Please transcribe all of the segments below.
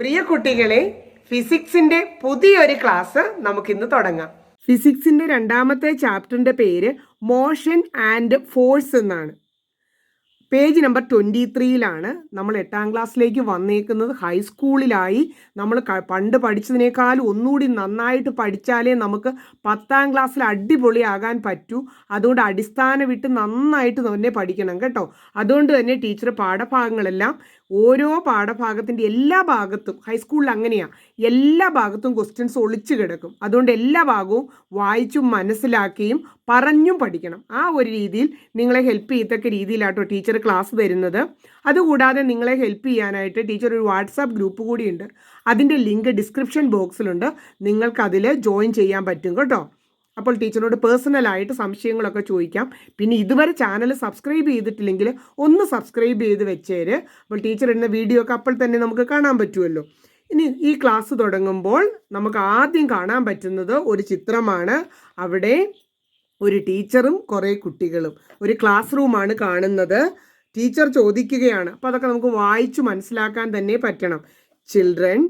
പ്രിയ കുട്ടികളെ, ഫിസിക്സിന്റെ പുതിയൊരു ക്ലാസ് നമുക്കിന്ന് തുടങ്ങാം. ഫിസിക്സിന്റെ രണ്ടാമത്തെ ചാപ്റ്ററിന്റെ പേര് മോഷൻ ആൻഡ് ഫോഴ്സ് എന്നാണ്. പേജ് നമ്പർ 23 നമ്മൾ 8ാം ക്ലാസ്സിലേക്ക് വന്നേക്കുന്നത്. ഹൈസ്കൂളിലായി നമ്മൾ പണ്ട് പഠിച്ചതിനേക്കാൾ ഒന്നുകൂടി നന്നായിട്ട് പഠിച്ചാലേ നമുക്ക് 10ാം ക്ലാസ്സിൽ അടിപൊളിയാകാൻ പറ്റൂ. അതുകൊണ്ട് അടിസ്ഥാനം വിട്ട് നന്നായിട്ട് തന്നെ പഠിക്കണം കേട്ടോ. അതുകൊണ്ട് തന്നെ ടീച്ചർ പാഠഭാഗങ്ങളെല്ലാം ഓരോ പാഠഭാഗത്തിൻ്റെ എല്ലാ ഭാഗത്തും, ഹൈസ്കൂളിൽ അങ്ങനെയാണ്, എല്ലാ ഭാഗത്തും ക്വസ്റ്റ്യൻസ് ഒളിച്ചു കിടക്കും. അതുകൊണ്ട് എല്ലാ ഭാഗവും വായിച്ചും മനസ്സിലാക്കിയും പറഞ്ഞും പഠിക്കണം. ആ ഒരു രീതിയിൽ നിങ്ങളെ ഹെൽപ്പ് ചെയ്യത്തക്ക രീതിയിലാട്ടോ ടീച്ചർ ക്ലാസ് തരുന്നത്. അതുകൂടാതെ നിങ്ങളെ ഹെൽപ്പ് ചെയ്യാനായിട്ട് ടീച്ചർ ഒരു വാട്സാപ്പ് ഗ്രൂപ്പ് കൂടിയുണ്ട്. അതിൻ്റെ ലിങ്ക് ഡിസ്ക്രിപ്ഷൻ ബോക്സിലുണ്ട്. നിങ്ങൾക്കതിൽ ജോയിൻ ചെയ്യാൻ പറ്റും കേട്ടോ. അപ്പോൾ ടീച്ചറിനോട് പേഴ്സണലായിട്ട് സംശയങ്ങളൊക്കെ ചോദിക്കാം. പിന്നെ ഇതുവരെ ചാനൽ സബ്സ്ക്രൈബ് ചെയ്തിട്ടില്ലെങ്കിൽ ഒന്ന് സബ്സ്ക്രൈബ് ചെയ്ത് വെച്ചേര്. അപ്പോൾ ടീച്ചർ ഇടുന്ന വീഡിയോ ഒക്കെ അപ്പോൾ തന്നെ നമുക്ക് കാണാൻ പറ്റുമല്ലോ. ഇനി ഈ ക്ലാസ് തുടങ്ങുമ്പോൾ നമുക്ക് ആദ്യം കാണാൻ പറ്റുന്നത് ഒരു ചിത്രമാണ്. അവിടെ ഒരു ടീച്ചറും കുറേ കുട്ടികളും, ഒരു ക്ലാസ് റൂമാണ് കാണുന്നത്. ടീച്ചർ ചോദിക്കുകയാണ്. അപ്പോൾ അതൊക്കെ നമുക്ക് വായിച്ചു മനസ്സിലാക്കാൻ തന്നെ പറ്റണം. Children,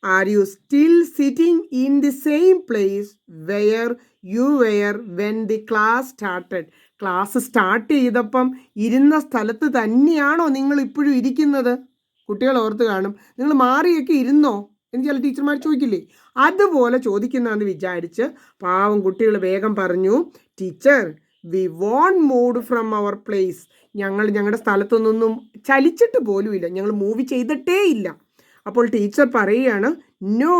are you still sitting in the same place where you were when the class started? Class start ചെയ്തപ്പം ഇരുന്ന സ്ഥലത്ത് തന്നെയാണോ നിങ്ങൾ ഇപ്പോഴും ഇരിക്കുന്നത്? കുട്ടികൾ ഓർത്ത് കാണും. നിങ്ങൾ മാറിയൊക്കെ ഇരുന്നോ എന്ന് ചില ടീച്ചർമാർ ചോദിക്കില്ലേ? അതുപോലെ ചോദിക്കുന്നതെന്ന് വിചാരിച്ച് പാവം കുട്ടികൾ വേഗം പറഞ്ഞു, teacher, we won't move from our place. ഞങ്ങളുടെ സ്ഥലത്തൊന്നും ചലിച്ചിട്ട് പോലുമില്ല, ഞങ്ങൾ മൂവ് ചെയ്തിട്ടേ ഇല്ല. അപ്പോൾ ടീച്ചർ പറയുകയാണ്, no,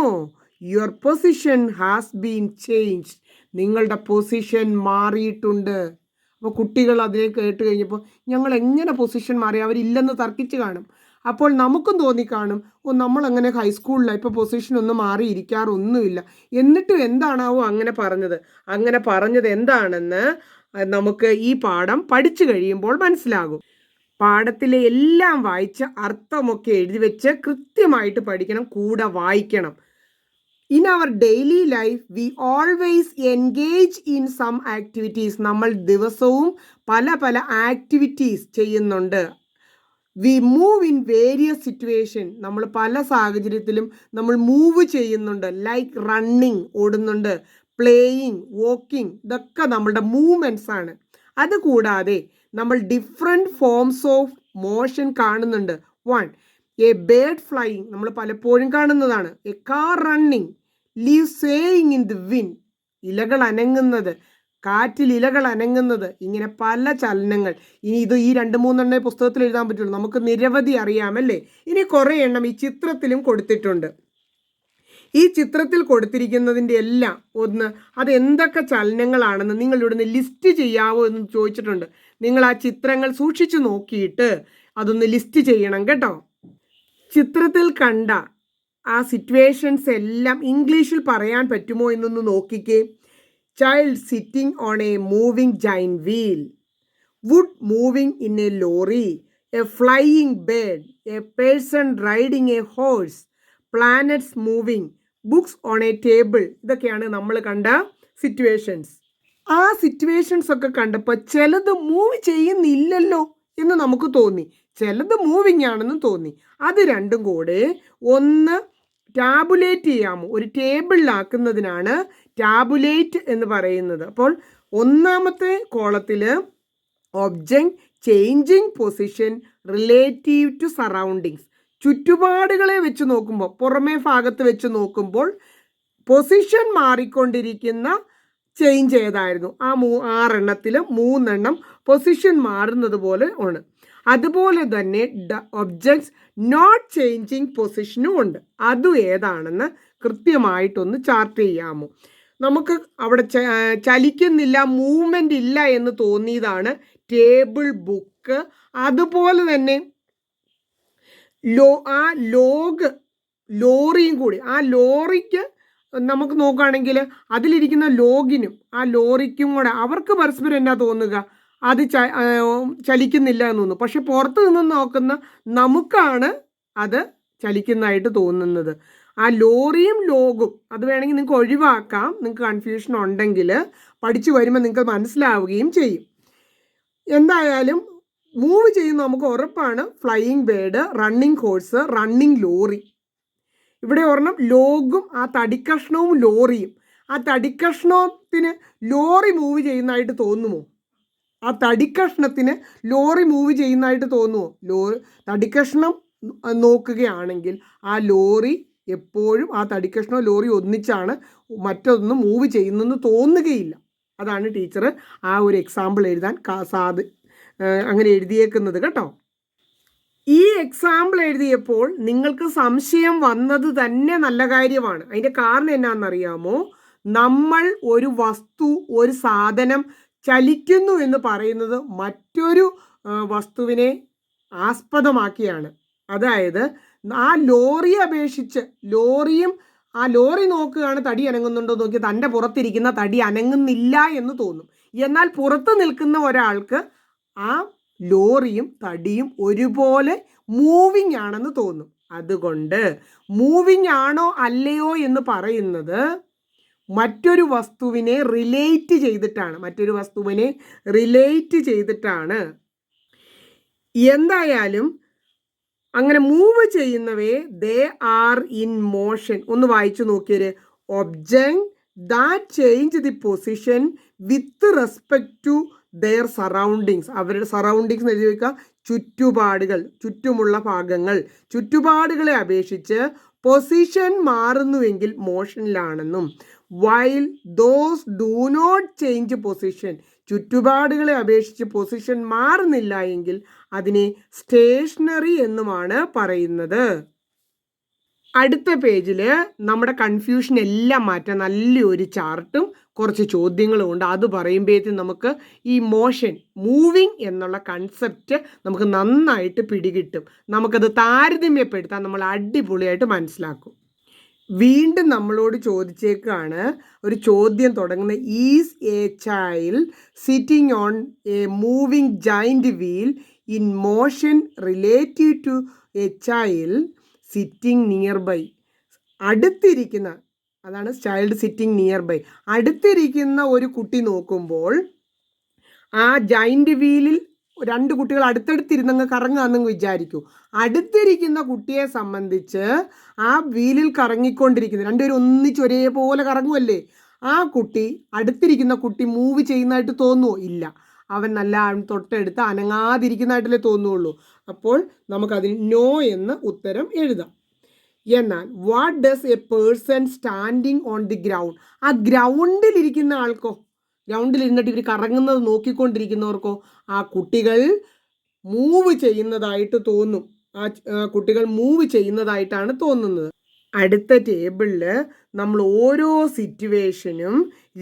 your position has been changed. നിങ്ങളുടെ പൊസിഷൻ മാറിയിട്ടുണ്ട്. അപ്പോൾ കുട്ടികൾ അതിനെ കേട്ട് കഴിഞ്ഞപ്പോൾ ഞങ്ങൾ എങ്ങനെ പൊസിഷൻ മാറി? അവരില്ലെന്ന് തർക്കിച്ച് കാണും. അപ്പോൾ നമുക്കും തോന്നിക്കാണും, നമ്മളങ്ങനെ ഹൈസ്കൂളിലാണ്, ഇപ്പോൾ പൊസിഷനൊന്നും മാറിയിരിക്കാറൊന്നുമില്ല. എന്നിട്ടും എന്താണാവോ അങ്ങനെ പറഞ്ഞത് എന്താണെന്ന് നമുക്ക് ഈ പാഠം പഠിച്ചു കഴിയുമ്പോൾ മനസ്സിലാകും. പാഠത്തിലെ എല്ലാം വായിച്ച് അർത്ഥമൊക്കെ എഴുതി വെച്ച് കൃത്യമായിട്ട് പഠിക്കണം, കൂടെ വായിക്കണം. In our daily life we always engage in some activities. നമ്മൾ ദിവസവും പല ആക്ടിവിറ്റീസ് ചെയ്യുന്നുണ്ട്. We move in various situation. നമ്മൾ പല സാഹചര്യത്തിലും നമ്മൾ മൂവ് ചെയ്യുന്നുണ്ട്. ലൈക്ക് റണ്ണിങ്, ഓടുന്നുണ്ട്, പ്ലേയിങ്, വാക്കിംഗ്, ഇതൊക്കെ നമ്മളുടെ മൂവ്മെൻറ്റ്സ് ആണ്. അതുകൂടാതെ നമ്മൾ ഡിഫറെൻറ്റ് ഫോംസ് ഓഫ് മോഷൻ കാണുന്നുണ്ട്. എ ബേർഡ് ഫ്ലൈയിങ്, നമ്മൾ പലപ്പോഴും കാണുന്നതാണ്. A car running, leaves swaying in the wind, ഇലകൾ അനങ്ങുന്നത്, കാറ്റിൽ ഇലകൾ അനങ്ങുന്നത്, ഇങ്ങനെ പല ചലനങ്ങൾ. ഇനി ഈ 2-3 പുസ്തകത്തിൽ എഴുതാൻ പറ്റുള്ളൂ, നമുക്ക് നിരവധി അറിയാമല്ലേ. ഇനി കുറേ എണ്ണം ഈ ചിത്രത്തിലും കൊടുത്തിട്ടുണ്ട്. ഈ ചിത്രത്തിൽ കൊടുത്തിരിക്കുന്നതിൻ്റെ എല്ലാം അത് എന്തൊക്കെ ചലനങ്ങളാണെന്ന് നിങ്ങൾ ഇവിടുന്ന് ലിസ്റ്റ് ചെയ്യാവോ എന്ന് ചോദിച്ചിട്ടുണ്ട്. നിങ്ങൾ ആ ചിത്രങ്ങൾ സൂക്ഷിച്ചു നോക്കിയിട്ട് അതൊന്ന് ലിസ്റ്റ് ചെയ്യണം കേട്ടോ. ചിത്രത്തിൽ കണ്ട ആ സിറ്റുവേഷൻസ് എല്ലാം ഇംഗ്ലീഷിൽ പറയാൻ പറ്റുമോ എന്നൊന്ന് നോക്കിക്കേ. Child sitting on a moving giant wheel, wood moving in a lorry, a flying bird, a person riding a horse, planets moving, books on a table. ഇതൊക്കെയാണ് നമ്മൾ കണ്ട സിറ്റുവേഷൻസ്. ആ സിറ്റുവേഷൻസ് ഒക്കെ കണ്ടപ്പോൾ ചിലത് മൂവ് ചെയ്യുന്നില്ലല്ലോ എന്ന് നമുക്ക് തോന്നി, ചിലത് മൂവിങ് ആണെന്ന് തോന്നി. അത് രണ്ടും കൂടെ ഒന്ന് ടാബുലേറ്റ് ചെയ്യാമോ? ഒരു ടേബിളിലാക്കുന്നതിനാണ് ടാബുലേറ്റ് എന്ന് പറയുന്നത്. അപ്പോൾ ഒന്നാമത്തെ കോളത്തിൽ object changing position relative to surroundings. ചുറ്റുപാടുകളെ വെച്ച് നോക്കുമ്പോൾ, പുറമേ ഭാഗത്ത് വെച്ച് നോക്കുമ്പോൾ പൊസിഷൻ മാറിക്കൊണ്ടിരിക്കുന്ന ചേഞ്ച് ഏതായിരുന്നു? ആ 6 എണ്ണത്തിൽ 3 എണ്ണം പൊസിഷൻ മാറുന്നത് പോലെ ആണ്. അതുപോലെ തന്നെ ഒബ്ജക്ട്സ് നോട്ട് ചേഞ്ചിങ് പൊസിഷനും ഉണ്ട്. അതും ഏതാണെന്ന് കൃത്യമായിട്ടൊന്ന് ചാർട്ട് ചെയ്യാമോ? നമുക്ക് അവിടെ ചലിക്കുന്നില്ല, മൂവ്മെൻ്റ് ഇല്ല എന്ന് തോന്നിയതാണ് ടേബിൾ, ബുക്ക്. അതുപോലെ തന്നെ ലോറിയും കൂടി. ആ ലോറിക്ക് നമുക്ക് നോക്കുകയാണെങ്കിൽ അതിലിരിക്കുന്ന ലോഗിനും ആ ലോറിക്കും കൂടെ അവർക്ക് പരസ്പരം എന്നാ തോന്നുക? അത് ചലിക്കുന്നില്ല എന്ന് തോന്നുന്നു. പക്ഷെ പുറത്ത് നിന്ന് നോക്കുന്ന നമുക്കാണ് അത് ചലിക്കുന്നതായിട്ട് തോന്നുന്നത്. ആ ലോറിയും ലോഗും അത് വേണമെങ്കിൽ നിങ്ങൾക്ക് ഒഴിവാക്കാം. നിങ്ങൾക്ക് കൺഫ്യൂഷൻ ഉണ്ടെങ്കിൽ പഠിച്ചു വരുമ്പോൾ നിങ്ങൾക്ക് മനസ്സിലാവുകയും ചെയ്യും. എന്തായാലും മൂവ് ചെയ്യുന്ന നമുക്ക് ഉറപ്പാണ് flying bird, running horse, running lorry. ഇവിടെ ഒരെണ്ണം ലോഗും ആ തടിക്കഷ്ണവും ലോറിയും. ആ തടിക്കഷ്ണത്തിന് ലോറി മൂവ് ചെയ്യുന്നതായിട്ട് തോന്നുമോ? ആ തടിക്കഷ്ണത്തിന് ലോറി മൂവ് ചെയ്യുന്നതായിട്ട് തോന്നുമോ? തടിക്കഷ്ണം നോക്കുകയാണെങ്കിൽ ആ ലോറി എപ്പോഴും ആ തടിക്കഷ്ണവും ലോറി ഒന്നിച്ചാണ്, മറ്റൊന്ന് മൂവ് ചെയ്യുന്നെന്ന് തോന്നുകയില്ല. അതാണ് ടീച്ചർ ആ ഒരു എക്സാമ്പിൾ എഴുതാൻ അങ്ങനെ എഴുതിയേക്കുന്നത് കേട്ടോ. ഈ എക്സാമ്പിൾ എഴുതിയപ്പോൾ നിങ്ങൾക്ക് സംശയം വന്നത് തന്നെ നല്ല കാര്യമാണ്. അതിൻ്റെ കാരണം എന്നാണെന്നറിയാമോ? നമ്മൾ ഒരു വസ്തു, ഒരു സാധനം ചലിക്കുന്നു എന്ന് പറയുന്നത് മറ്റൊരു വസ്തുവിനെ ആസ്പദമാക്കിയാണ്. അതായത് ആ ലോറിയെ അപേക്ഷിച്ച് ആ ലോറി നോക്കുകയാണ് തടി അനങ്ങുന്നുണ്ടോ നോക്കി, തൻ്റെ പുറത്തിരിക്കുന്ന തടി അനങ്ങുന്നില്ല എന്ന് തോന്നും. എന്നാൽ പുറത്ത് നിൽക്കുന്ന ഒരാൾക്ക് ആ ലോറിയും തടിയും ഒരുപോലെ മൂവിങ് ആണെന്ന് തോന്നും. അതുകൊണ്ട് മൂവിങ് ആണോ അല്ലയോ എന്ന് പറയുന്നത് മറ്റൊരു വസ്തുവിനെ റിലേറ്റ് ചെയ്തിട്ടാണ്. എന്തായാലും അങ്ങനെ മൂവ് ചെയ്യുന്നവയെ ദേ ആർ ഇൻ മോഷൻ. ഒന്ന് വായിച്ചു നോക്കിയേ. Object that change the position with respect to their surroundings. അവരുടെ സറൗണ്ടിങ്സ് എഴുതി വയ്ക്കുക. ചുറ്റുപാടുകൾ, ചുറ്റുമുള്ള ഭാഗങ്ങൾ. ചുറ്റുപാടുകളെ അപേക്ഷിച്ച് പൊസിഷൻ മാറുന്നുവെങ്കിൽ മോഷനിലാണെന്നും, while those do not change position, ചുറ്റുപാടുകളെ അപേക്ഷിച്ച് പൊസിഷൻ മാറുന്നില്ല എങ്കിൽ അതിനെ സ്റ്റേഷനറി എന്നുമാണ് പറയുന്നത്. അടുത്ത പേജിൽ നമ്മുടെ കൺഫ്യൂഷൻ എല്ലാം മാറ്റാൻ നല്ലൊരു ചാർട്ടും കുറച്ച് ചോദ്യങ്ങളും ഉണ്ട്. അത് പറയുമ്പോഴത്തേക്കും നമുക്ക് ഈ മോഷൻ, മൂവിങ് എന്നുള്ള കൺസെപ്റ്റ് നമുക്ക് നന്നായിട്ട് പിടികിട്ടും. നമുക്കത് താരതമ്യപ്പെടുത്താൻ നമ്മൾ അടിപൊളിയായിട്ട് മനസ്സിലാക്കും. വീണ്ടും നമ്മളോട് ചോദിച്ചേക്കാണ് ഒരു ചോദ്യം തുടങ്ങുന്നത്. Is a child sitting on a moving giant wheel in motion relative to a child sitting nearby. അടുത്തിരിക്കുന്ന, അതാണ് ചൈൽഡ് സിറ്റിംഗ് നിയർ ബൈ. അടുത്തിരിക്കുന്ന ഒരു കുട്ടി നോക്കുമ്പോൾ ആ ജൈൻറ്റ് വീലിൽ രണ്ട് കുട്ടികൾ അടുത്തടുത്തിരുന്നങ്ങ് കറങ്ങാമെന്ന് വിചാരിക്കൂ. അടുത്തിരിക്കുന്ന കുട്ടിയെ സംബന്ധിച്ച് ആ വീലിൽ കറങ്ങിക്കൊണ്ടിരിക്കുന്ന രണ്ടുപേരും ഒന്നിച്ച് ഒരേപോലെ കറങ്ങുമല്ലേ, ആ കുട്ടി, അടുത്തിരിക്കുന്ന കുട്ടി മൂവ് ചെയ്യുന്നതായിട്ട് തോന്നുമോ? ഇല്ല. അവൻ നല്ല തൊട്ടടുത്ത് അനങ്ങാതിരിക്കുന്നതായിട്ടല്ലേ തോന്നുള്ളൂ. അപ്പോൾ നമുക്കതിന് നോ എന്ന് ഉത്തരം എഴുതാം. എന്നാൽ what does A person standing on the ground, ആ ഗ്രൗണ്ടിലിരിക്കുന്ന ആൾക്കോ, ഗ്രൗണ്ടിലിരുന്നിട്ട് ഇവർ കറങ്ങുന്നത് നോക്കിക്കൊണ്ടിരിക്കുന്നവർക്കോ, ആ കുട്ടികൾ മൂവ് ചെയ്യുന്നതായിട്ട് തോന്നും. ആ കുട്ടികൾ മൂവ് ചെയ്യുന്നതായിട്ടാണ് തോന്നുന്നത്. അടുത്ത ടേബിളിൽ നമ്മൾ ഓരോ സിറ്റുവേഷനും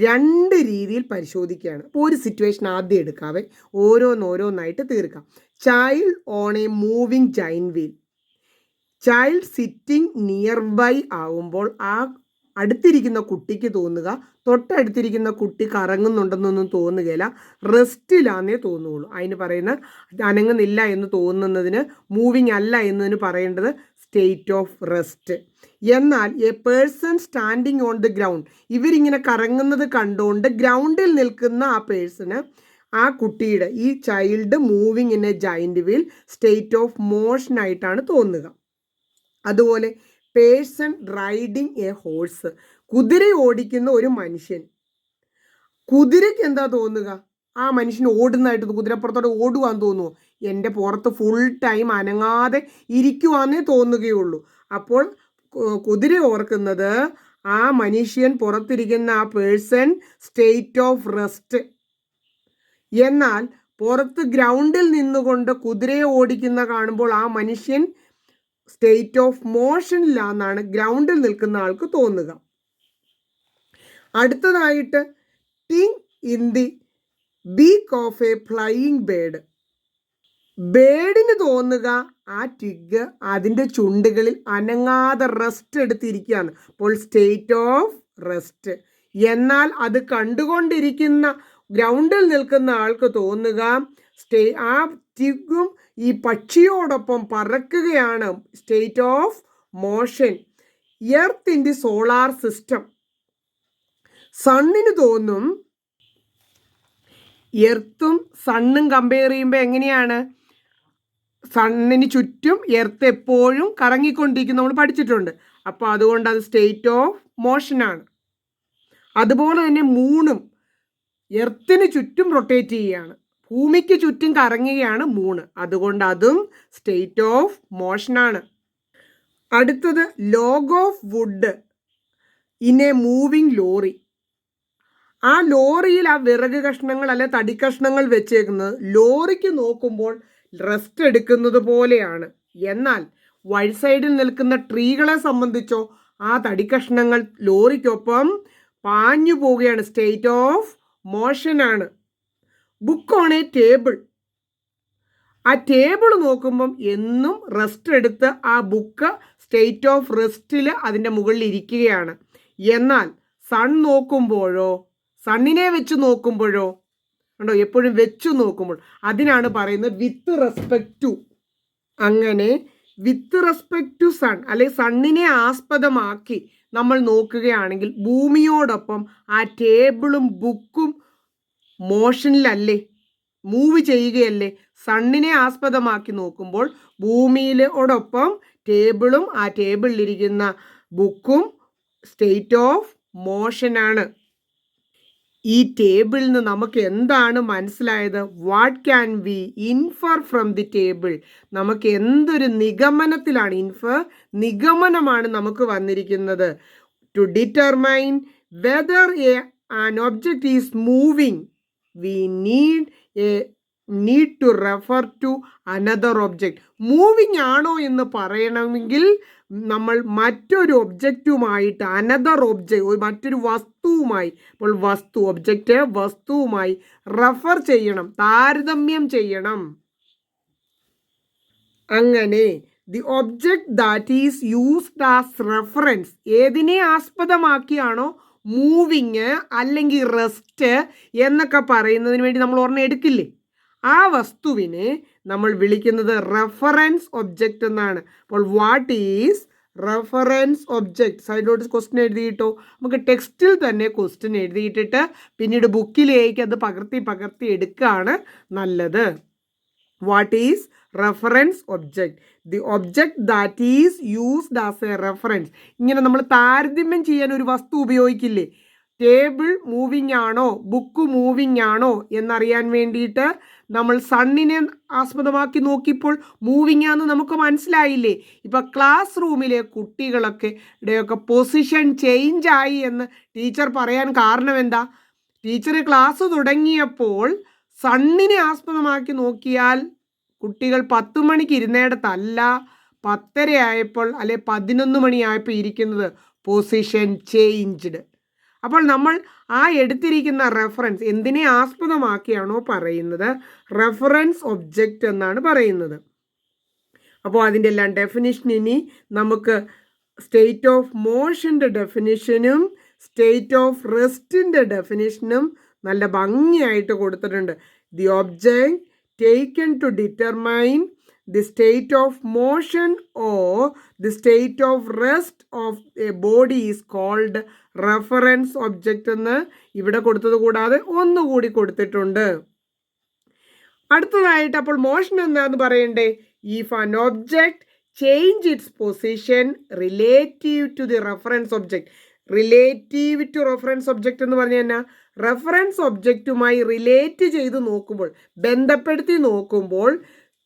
രണ്ട് രീതിയിൽ പരിശോധിക്കുകയാണ്. അപ്പോൾ ഒരു സിറ്റുവേഷൻ ആദ്യം എടുക്കാവേ, ഓരോന്നായിട്ട് തീർക്കാം. Child on a moving giant wheel. Child sitting nearby ആവുമ്പോൾ ആ അടുത്തിരിക്കുന്ന കുട്ടിക്ക് തോന്നുക തൊട്ടടുത്തിരിക്കുന്ന കുട്ടി കറങ്ങുന്നുണ്ടെന്നൊന്നും തോന്നുകയില്ല, റെസ്റ്റിലാന്നേ തോന്നുകയുള്ളൂ. അതിന് പറയുന്ന അനങ്ങുന്നില്ല എന്ന് തോന്നുന്നതിന്, മൂവിങ് അല്ല എന്നതിന് പറയേണ്ടത് സ്റ്റേറ്റ് ഓഫ് റെസ്റ്റ്. എന്നാൽ A person standing on the ground, ഇവരിങ്ങനെ കറങ്ങുന്നത് കണ്ടുകൊണ്ട് ഗ്രൗണ്ടിൽ നിൽക്കുന്ന ആ പേഴ്സണ്, ആ കുട്ടിയുടെ, ഈ child moving in A ജൈൻറ്റ് wheel state of motion ആയിട്ടാണ് തോന്നുക. അതുപോലെ പേഴ്സൺ റൈഡിങ് എ ഹോഴ്സ്, കുതിര ഓടിക്കുന്ന ഒരു മനുഷ്യൻ, കുതിരയ്ക്ക് എന്താ തോന്നുക? ആ മനുഷ്യൻ ഓടുന്നതായിട്ട്, കുതിരപ്പുറത്തോടെ ഓടുവാന്ന് തോന്നുമോ? എൻ്റെ പുറത്ത് ഫുൾ ടൈം അനങ്ങാതെ ഇരിക്കുവാന്നേ തോന്നുകയുള്ളൂ. അപ്പോൾ കുതിര ഓർക്കുന്നത് ആ മനുഷ്യൻ, പുറത്തിരിക്കുന്ന ആ പേഴ്സൺ സ്റ്റേറ്റ് ഓഫ് റെസ്റ്റ്. എന്നാൽ പുറത്ത് ഗ്രൗണ്ടിൽ നിന്നുകൊണ്ട് കുതിരയെ ഓടിക്കുന്ന കാണുമ്പോൾ ആ മനുഷ്യൻ സ്റ്റേറ്റ് ഓഫ് മോഷനിലാണെന്നാണ് ഗ്രൗണ്ടിൽ നിൽക്കുന്ന ആൾക്ക് തോന്നുക. അടുത്തതായിട്ട് think in the beak of a flying bird. ബേർഡിന് തോന്നുക ആ ട്വിഗ്, അതിൻ്റെ ചുണ്ടുകളിൽ അനങ്ങാതെ റെസ്റ്റ് എടുത്തിരിക്കുകയാണ്. അപ്പോൾ സ്റ്റേറ്റ് ഓഫ് റെസ്റ്റ്. എന്നാൽ അത് കണ്ടുകൊണ്ടിരിക്കുന്ന ഗ്രൗണ്ടിൽ നിൽക്കുന്ന ആൾക്ക് തോന്നുക ആ ട്വിഗും ഈ പക്ഷിയോടൊപ്പം പറക്കുകയാണ്, state of motion. Earth in the solar system. സണ്ണിന് തോന്നും, എർത്തും സണ്ണും കമ്പയർ ചെയ്യുമ്പോൾ എങ്ങനെയാണ്? സണ്ണിന് ചുറ്റും എർത്ത് എപ്പോഴും കറങ്ങിക്കൊണ്ടിരിക്കും നമ്മൾ പഠിച്ചിട്ടുണ്ട്. അപ്പോൾ അതുകൊണ്ട് അത് സ്റ്റേറ്റ് ഓഫ് മോഷനാണ്. അതുപോലെ തന്നെ മൂണും എർത്തിന് ചുറ്റും റൊട്ടേറ്റ് ചെയ്യുകയാണ്, ഭൂമിക്ക് ചുറ്റും കറങ്ങുകയാണ് മൂണ്. അതുകൊണ്ട് അതും സ്റ്റേറ്റ് ഓഫ് മോഷനാണ്. അടുത്തത് log of wood in a moving lorry. ആ ലോറിയിൽ ആ വിറക് കഷ്ണങ്ങൾ അല്ലെ തടി കഷ്ണങ്ങൾ വെച്ചേക്കുന്നത് ലോറിക്ക് നോക്കുമ്പോൾ റെസ്റ്റ് എടുക്കുന്നത് പോലെയാണ്. എന്നാൽ വഴി സൈഡിൽ നിൽക്കുന്ന ട്രീകളെ സംബന്ധിച്ചോ ആ തടി കഷ്ണങ്ങൾ ലോറിക്കൊപ്പം പാഞ്ഞു പോവുകയാണ്, സ്റ്റേറ്റ് ഓഫ് മോഷനാണ്. Book on a table. ആ ടേബിൾ നോക്കുമ്പം എന്നും റെസ്റ്റ് എടുത്ത് ആ ബുക്ക് സ്റ്റേറ്റ് ഓഫ് റെസ്റ്റിൽ അതിൻ്റെ മുകളിൽ ഇരിക്കുകയാണ്. എന്നാൽ സൺ നോക്കുമ്പോഴോ, സണ്ണിനെ വെച്ച് നോക്കുമ്പോഴോ കണ്ടോ, എപ്പോഴും വെച്ചു നോക്കുമ്പോൾ അതിനാണ് പറയുന്നത് വിത്ത് റെസ്പെക്ട് ടു. അങ്ങനെ വിത്ത് റെസ്പെക്ട് ടു സൺ അല്ലെങ്കിൽ സണ്ണിനെ ആസ്പദമാക്കി നമ്മൾ നോക്കുകയാണെങ്കിൽ ഭൂമിയോടൊപ്പം ആ ടേബിളും ബുക്കും മോഷനിലല്ലേ, മൂവ് ചെയ്യുകയല്ലേ. സണ്ണിനെ ആസ്പദമാക്കി നോക്കുമ്പോൾ ഭൂമിയിലോടൊപ്പം ടേബിളും ആ ടേബിളിലിരിക്കുന്ന ബുക്കും സ്റ്റേറ്റ് ഓഫ് മോഷനാണ്. ഈ ടേബിളിൽ നിന്ന് നമുക്ക് എന്താണ് മനസ്സിലായത്? What can we infer from the table? നമുക്ക് എന്തൊരു നിഗമനത്തിലാണ്, നിഗമനമാണ് നമുക്ക് വന്നിരിക്കുന്നത്. To determine whether an object is moving we need to refer to another object. Moving ആണോ എന്ന് പറയണമെങ്കിൽ നമ്മൾ മറ്റൊരു ഒബ്ജക്റ്റുമായിട്ട് അനദർ ഒബ്ജക്റ്റ്, മറ്റൊരു വസ്തുവുമായി, ഇപ്പോൾ ഒബ്ജക്റ്റ് വസ്തുവുമായി റെഫർ ചെയ്യണം, താരതമ്യം ചെയ്യണം. അങ്ങനെ the object that is used as reference, ഏതിനെ ആസ്പദമാക്കിയാണോ മൂവിങ് അല്ലെങ്കിൽ റെസ്റ്റ് എന്നൊക്കെ പറയുന്നതിന് വേണ്ടി നമ്മൾ ഒരെണ്ണം എടുക്കില്ലേ, ആ വസ്തുവിനെ നമ്മൾ വിളിക്കുന്നത് റെഫറൻസ് ഒബ്ജക്റ്റ് എന്നാണ്. അപ്പോൾ വാട്ട് ഈസ് റെഫറൻസ് ഒബ്ജക്റ്റ്? സൈഡിലോട്ട് ക്വസ്റ്റ്യൻ എഴുതിയിട്ടോ. നമുക്ക് ടെക്സ്റ്റിൽ തന്നെ ക്വസ്റ്റ്യൻ എഴുതിയിട്ടിട്ട് പിന്നീട് ബുക്കിലേക്ക് അത് പകർത്തി എടുക്കുകയാണ് നല്ലത്. What is reference object? The object that is used as A reference. ഇങ്ങനെ നമ്മൾ താരതമ്യം ചെയ്യാൻ ഒരു വസ്തു ഉപയോഗിക്കില്ലേ, ടേബിൾ മൂവിങ് ആണോ ബുക്ക് മൂവിങ് ആണോ എന്നറിയാൻ വേണ്ടിയിട്ട് നമ്മൾ സണ്ണിനെ ആസ്പദമാക്കി നോക്കിയപ്പോൾ മൂവിങ് ആണെന്ന് നമുക്ക് മനസ്സിലായില്ലേ. ഇപ്പം ക്ലാസ് റൂമിലെ കുട്ടികളൊക്കെ പൊസിഷൻ ചേഞ്ച് ആയി എന്ന് ടീച്ചർ പറയാൻ കാരണം എന്താ? ടീച്ചർ ക്ലാസ് തുടങ്ങിയപ്പോൾ സണ്ണിനെ ആസ്പദമാക്കി നോക്കിയാൽ കുട്ടികൾ 10 മണിക്ക് ഇരുന്നേടത്തല്ല 10:30 ആയപ്പോൾ അല്ലെ 11 മണിയായപ്പോൾ ഇരിക്കുന്നത്. Position changed. അപ്പോൾ നമ്മൾ ആ എടുത്തിരിക്കുന്ന റെഫറൻസ് എന്തിനെ ആസ്പദമാക്കിയാണോ പറയുന്നത്, റെഫറൻസ് ഒബ്ജക്റ്റ് എന്നാണ് പറയുന്നത്. അപ്പോൾ അതിൻ്റെ എല്ലാം ഡെഫിനിഷൻ ഇനി നമുക്ക് സ്റ്റേറ്റ് ഓഫ് മോഷൻ്റെ ഡെഫിനിഷനും സ്റ്റേറ്റ് ഓഫ് റെസ്റ്റിൻ്റെ ഡെഫിനിഷനും നല്ല ഭംഗിയായിട്ട് കൊടുത്തിട്ടുണ്ട്. The object taken to determine the state of motion or the state of rest of a body is called reference object എന്ന് ഇവിടെ കൊടുത്തത് കൂടാതെ ഒന്നുകൂടി കൊടുത്തിട്ടുണ്ട്. അടുത്തതായിട്ട് അപ്പോൾ മോഷൻ എന്താന്ന് പറയണ്ടേ? If an object change its position relative to the reference object. Relative to reference object എന്ന് പറഞ്ഞു കഴിഞ്ഞാൽ റെഫറൻസ് ഒബ്ജക്റ്റുമായി റിലേറ്റ് ചെയ്ത് നോക്കുമ്പോൾ, ബന്ധപ്പെടുത്തി നോക്കുമ്പോൾ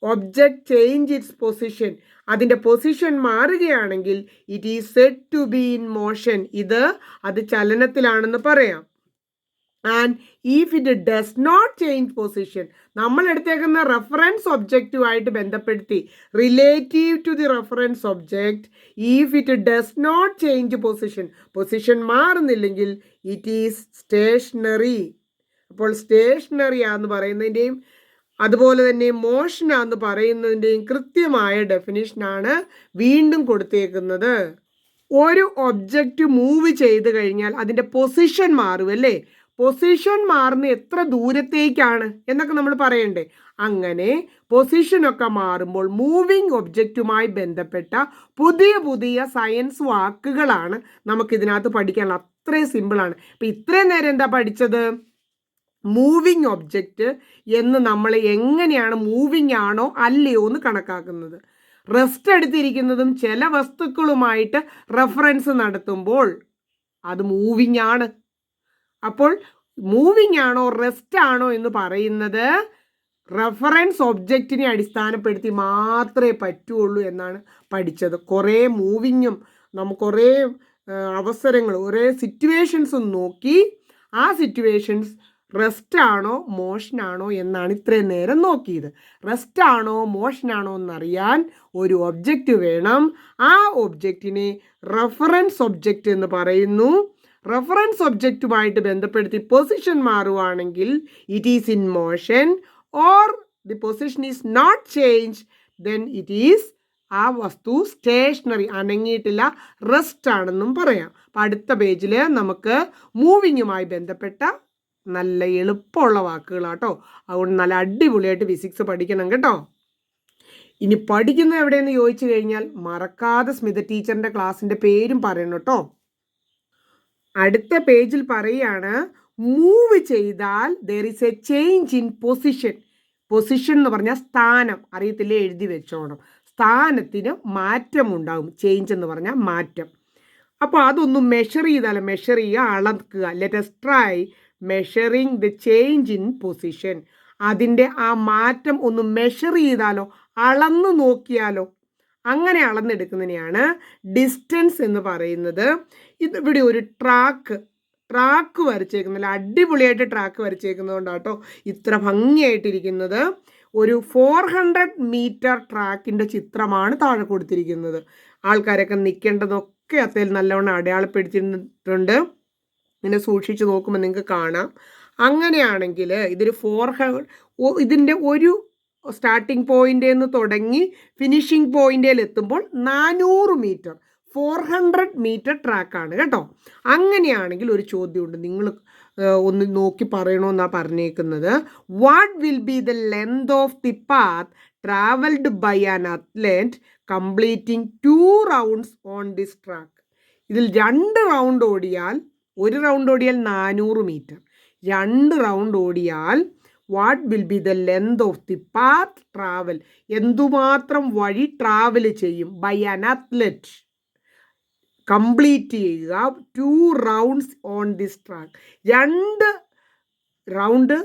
ഒബ്ജക്റ്റ് ചേഞ്ച് ഇറ്റ്സ് പൊസിഷൻ, അതിൻ്റെ പൊസിഷൻ മാറുകയാണെങ്കിൽ it is said to be in motion, അത് ചലനത്തിലാണെന്ന് പറയാം. And if it does not change position, നമ്മൾ എടുത്തേക്കുന്ന റെഫറൻസ് ഒബ്ജക്റ്റുമായിട്ട് ബന്ധപ്പെടുത്തി relative to the reference object, if it does not change position മാറുന്നില്ലെങ്കിൽ ഇറ്റ് ഈസ് സ്റ്റേഷനറി. അപ്പോൾ സ്റ്റേഷനറി ആന്ന് പറയുന്നതിൻ്റെയും അതുപോലെ തന്നെ മോഷനാന്ന് പറയുന്നതിൻ്റെയും കൃത്യമായ ഡെഫിനിഷനാണ് വീണ്ടും കൊടുത്തേക്കുന്നത്. ഒരു ഒബ്ജക്റ്റ് മൂവ് ചെയ്ത് കഴിഞ്ഞാൽ അതിൻ്റെ പൊസിഷൻ മാറും അല്ലേ? പൊസിഷൻ മാറുന്ന എത്ര ദൂരത്തേക്കാണ് എന്നൊക്കെ നമ്മൾ പറയണ്ടേ. അങ്ങനെ പൊസിഷനൊക്കെ മാറുമ്പോൾ മൂവിങ് ഒബ്ജക്റ്റുമായി ബന്ധപ്പെട്ട പുതിയ പുതിയ സയൻസ് വാക്കുകളാണ് നമുക്കിതിനകത്ത് പഠിക്കാനുള്ളത്. അത്രയും സിമ്പിളാണ്. അപ്പം ഇത്രയും നേരം എന്താ പഠിച്ചത്? മൂവിങ് ഒബ്ജക്റ്റ് എന്ന് നമ്മൾ എങ്ങനെയാണ് മൂവിങ് ആണോ അല്ലയോ എന്ന് കണക്കാക്കുന്നത്? റെസ്റ്റ് എടുത്തിരിക്കുന്നതും ചില വസ്തുക്കളുമായിട്ട് റെഫറൻസ് നടത്തുമ്പോൾ അത് മൂവിങ് ആണ്. അപ്പോൾ മൂവിങ് ആണോ റെസ്റ്റ് ആണോ എന്ന് പറയുന്നത് റെഫറൻസ് ഒബ്ജക്റ്റിനെ അടിസ്ഥാനപ്പെടുത്തി മാത്രമേ പറ്റുള്ളൂ എന്നാണ് പഠിച്ചത്. കുറേ മൂവിങ്ങും നമുക്ക് കുറേ അവസരങ്ങൾ, കുറേ സിറ്റുവേഷൻസും നോക്കി ആ സിറ്റുവേഷൻസ് റെസ്റ്റ് ആണോ മോഷനാണോ എന്നാണ് ഇത്രയും നേരം നോക്കിയത്. റെസ്റ്റ് ആണോ മോഷനാണോ എന്നറിയാൻ ഒരു ഒബ്ജക്റ്റ് വേണം. ആ ഒബ്ജക്റ്റിനെ റെഫറൻസ് ഒബ്ജക്റ്റ് എന്ന് പറയുന്നു. റെഫറൻസ് ഒബ്ജക്റ്റുമായിട്ട് ബന്ധപ്പെടുത്തി പൊസിഷൻ മാറുവാണെങ്കിൽ it is in motion, or the position is not change, then it is ആ വസ്തു സ്റ്റേഷനറി, അനങ്ങിയിട്ടില്ല, റെസ്റ്റ് ആണെന്നും പറയാം. അപ്പം അടുത്ത പേജിൽ നമുക്ക് മൂവിങ്ങുമായി ബന്ധപ്പെട്ട നല്ല എളുപ്പമുള്ള വാക്കുകളാട്ടോ. അതുകൊണ്ട് നല്ല അടിപൊളിയായിട്ട് ഫിസിക്സ് പഠിക്കണം കേട്ടോ. ഇനി പഠിക്കുന്നത് എവിടെയെന്ന് ചോദിച്ചു കഴിഞ്ഞാൽ മറക്കാതെ സ്മിത ടീച്ചറിൻ്റെ ക്ലാസ്സിൻ്റെ പേരും പറയണം കേട്ടോ. അടുത്ത പേജിൽ പറയുകയാണ്, മൂവ് ചെയ്താൽ there is A change in position. Position എന്ന് പറഞ്ഞാൽ സ്ഥാനം, അറിയത്തില്ലേ, എഴുതി വെച്ചോണം. സ്ഥാനത്തിന് മാറ്റമുണ്ടാകും. ചേഞ്ച് എന്ന് പറഞ്ഞാൽ മാറ്റം. അപ്പോൾ അതൊന്ന് മെഷർ ചെയ്താലോ, മെഷർ ചെയ്യുക, അളക്കുക. Let us try measuring the change in position. അതിൻ്റെ ആ മാറ്റം ഒന്ന് മെഷർ ചെയ്താലോ, അളന്ന് നോക്കിയാലോ. അങ്ങനെ അളന്നെടുക്കുന്നതിനെയാണ് ഡിസ്റ്റൻസ് എന്ന് പറയുന്നത്. ഇതിവിടെ ഒരു ട്രാക്ക് വരച്ചേക്കുന്നില്ല, അടിപൊളിയായിട്ട് ട്രാക്ക് വരച്ചേക്കുന്നതുകൊണ്ടാട്ടോ ഇത്ര ഭംഗിയായിട്ടിരിക്കുന്നത്. ഒരു 400 മീറ്റർ ട്രാക്കിൻ്റെ ചിത്രമാണ് താഴെ കൊടുത്തിരിക്കുന്നത്. ആൾക്കാരൊക്കെ നിൽക്കേണ്ടതൊക്കെ അതിൽ നല്ലവണ്ണം അടയാളപ്പെടുത്തിയിട്ടുണ്ട്. ഇങ്ങനെ സൂക്ഷിച്ച് നോക്കുമ്പോൾ നിങ്ങൾക്ക് കാണാം. അങ്ങനെയാണെങ്കിൽ ഇതൊരു 400, ഇതിൻ്റെ ഒരു സ്റ്റാർട്ടിംഗ് പോയിൻ്റിൽ നിന്ന് തുടങ്ങി ഫിനിഷിംഗ് പോയിൻ്റിൽ എത്തുമ്പോൾ 400 മീറ്റർ, 400 മീറ്റർ ട്രാക്കാണ് കേട്ടോ. അങ്ങനെയാണെങ്കിൽ ഒരു ചോദ്യമുണ്ട്, നിങ്ങൾ ഒന്ന് നോക്കി പറയണമെന്നാണ് പറഞ്ഞേക്കുന്നത്. What will be the length of the path travelled by an athlete completing 2 rounds on this track. ഇതിൽ 2 റൗണ്ട് ഓടിയാൽ, ഒരു റൗണ്ട് ഓടിയാൽ 400 മീറ്റർ, 2 റൗണ്ട് ഓടിയാൽ what will be the length of the path travel, എന്തുമാത്രം വഴി ട്രാവൽ ചെയ്യും by an athlete, complete ചെയ്യുക 2 rounds on this track. 2 round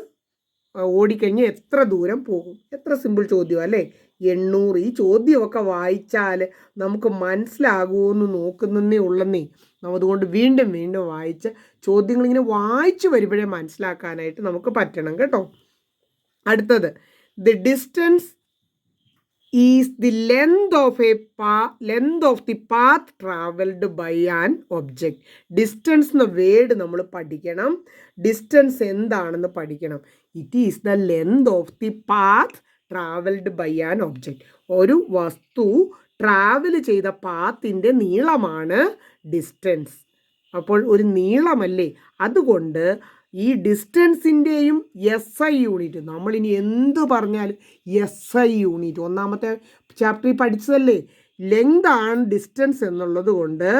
ഓടിക്കഴിഞ്ഞ് എത്ര ദൂരം പോകും? എത്ര സിമ്പിൾ ചോദ്യം അല്ലേ, 800. ഈ ചോദ്യമൊക്കെ വായിച്ചാൽ നമുക്ക് മനസ്സിലാകുമെന്ന് നോക്കുന്നേ ഉള്ളെന്നേ. അതുകൊണ്ട് വീണ്ടും വീണ്ടും വായിച്ച് ചോദ്യങ്ങളിങ്ങനെ വായിച്ച് വരുമ്പോഴേ മനസ്സിലാക്കാനായിട്ട് നമുക്ക് പറ്റണം കേട്ടോ. അടുത്തത്, the distance is the length of the path travelled by an object. Distance എന്ന വേർഡ് നമ്മൾ പഠിക്കണം. ഡിസ്റ്റൻസ് എന്താണെന്ന് പഠിക്കണം. It is the length of the path travelled by an object. ഒരു വസ്തു ട്രാവൽ ചെയ്ത പാത്തിൻ്റെ നീളമാണ് ഡിസ്റ്റൻസ്. അപ്പോൾ ഒരു നീളമല്ലേ, അതുകൊണ്ട് ഈ ഡിസ്റ്റൻസിൻ്റെയും SI യൂണിറ്റ്, നമ്മളിനി എന്ത് പറഞ്ഞാലും SI യൂണിറ്റ് ഒന്നാമത്തെ ചാപ്റ്ററിൽ പഠിച്ചതല്ലേ. ലെങ്ത് ആണ് ഡിസ്റ്റൻസ് എന്നുള്ളത് കൊണ്ട്